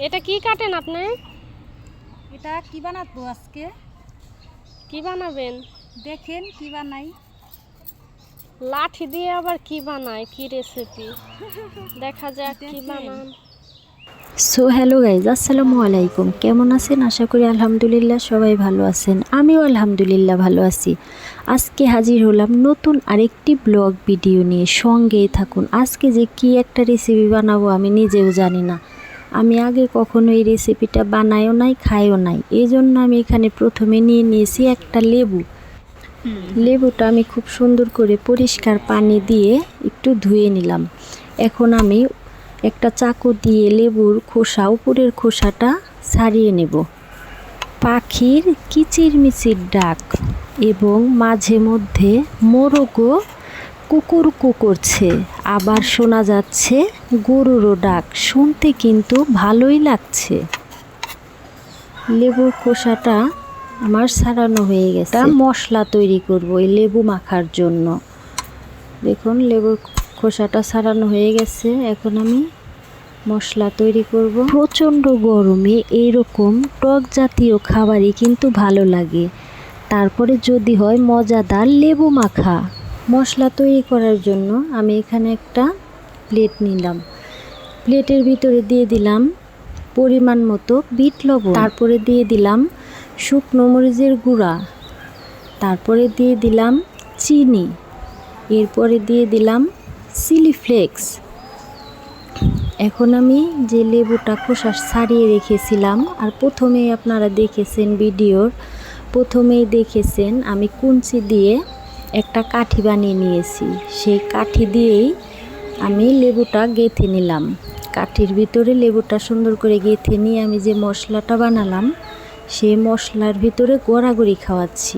এটা কি কাটেন আপনি? এটা কি বানাবো আজকে? কি বানাবেন? দেখেন কি বানাই। লাঠি দিয়ে আবার কি বানায়? কি রেসিপি? দেখা যাক কি বানান। সো হ্যালো গাইজ, আসসালামু আলাইকুম। কেমন আছেন? আশা করি আলহামদুলিল্লাহ সবাই ভালো আছেন। আমিও আলহামদুলিল্লাহ ভালো আছি। আজকে হাজির হলাম নতুন আরেকটি ব্লগ ভিডিও নিয়ে। সঙ্গেই থাকুন। আজকে যে কি একটা রেসিপি বানাবো আমি নিজেও জানি না। আমি আগে কখনো এই রেসিপিটা বানাইও নাই, খাইও নাই। এই জন্য আমি এখানে প্রথমে নিয়ে নিয়েছি একটা লেবু। লেবুটা আমি খুব সুন্দর করে পরিষ্কার পানি দিয়ে একটু ধুয়ে নিলাম। এখন আমি একটা চাকু দিয়ে লেবুর খোসা, উপরের খোসাটা ছাড়িয়ে নেব। পাখির কিচিরমিচির ডাক এবং মাঝে মধ্যে মোরগও কুকুরকু করছে, আবার শোনা যাচ্ছে গরুরও ডাক। শুনতে কিন্তু ভালোই লাগছে। লেবুর খোসাটা আমার ছাড়ানো হয়ে গেছে। মশলা তৈরি করব এই লেবু মাখার জন্য। দেখুন লেবুর খোসাটা ছাড়ানো হয়ে গেছে। এখন আমি মশলা তৈরি করব। প্রচণ্ড গরমে এইরকম টক জাতীয় খাবারই কিন্তু ভালো লাগে। তারপরে যদি হয় মজাদার লেবু মাখা। মশলা তৈরি করার জন্য আমি এখানে একটা প্লেট নিলাম। প্লেটের ভিতরে দিয়ে দিলাম পরিমাণ মতো বিট লবণ, তারপরে দিয়ে দিলাম শুকনো মরিচের গুঁড়া, তারপরে দিয়ে দিলাম চিনি, এরপরে দিয়ে দিলাম চিলি ফ্লেক্স। এখন আমি যে লেবুটা খোসা ছাড়িয়ে রেখেছিলাম, আর প্রথমেই আপনারা দেখেছেন ভিডিওর প্রথমেই দেখেছেন আমি কুঞ্চি দিয়ে একটা কাঠি বানিয়ে নিয়েছি। সেই কাঠি দিয়েই আমি লেবুটা গেঁথে নিলাম। কাঠির ভিতরে লেবুটা সুন্দর করে গেঁথে নিয়ে আমি যে মশলাটা বানালাম সেই মশলার ভিতরে গড়াগড়ি খাওয়াচ্ছি।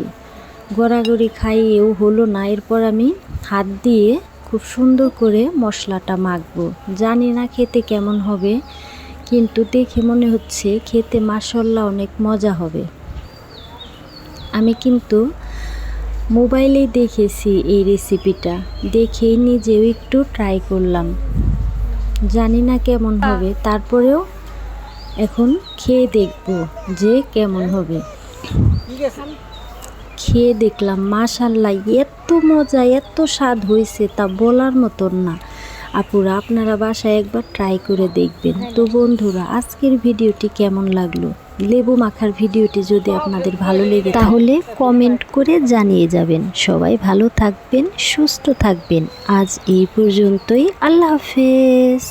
গড়াগড়ি খাইয়েও হলো না, এরপর আমি হাত দিয়ে খুব সুন্দর করে মশলাটা মাখবো। জানি না খেতে কেমন হবে, কিন্তু দেখে মনে হচ্ছে খেতে মাশাআল্লাহ অনেক মজা হবে। আমি কিন্তু মোবাইলেই দেখেছি এই রেসিপিটা, দেখেই নিজেও একটু ট্রাই করলাম। জানি না কেমন হবে, তারপরেও এখন খেয়ে দেখব যে কেমন হবে। খেয়ে দেখলাম মাশাআল্লাহ এত মজা, এত স্বাদ হয়েছে তা বলার মতন না। আপুরা আপনারা বাসায় একবার ট্রাই করে দেখবেন। তো বন্ধুরা, আজকের ভিডিওটি কেমন লাগলো? লেবু মাখার ভিডিওটি যদি আপনাদের ভালো লেগে তাহলে কমেন্ট করে জানিয়ে যাবেন। সবাই ভালো থাকবেন, সুস্থ থাকবেন। আজ এই পর্যন্তই। আল্লাহ হাফেজ।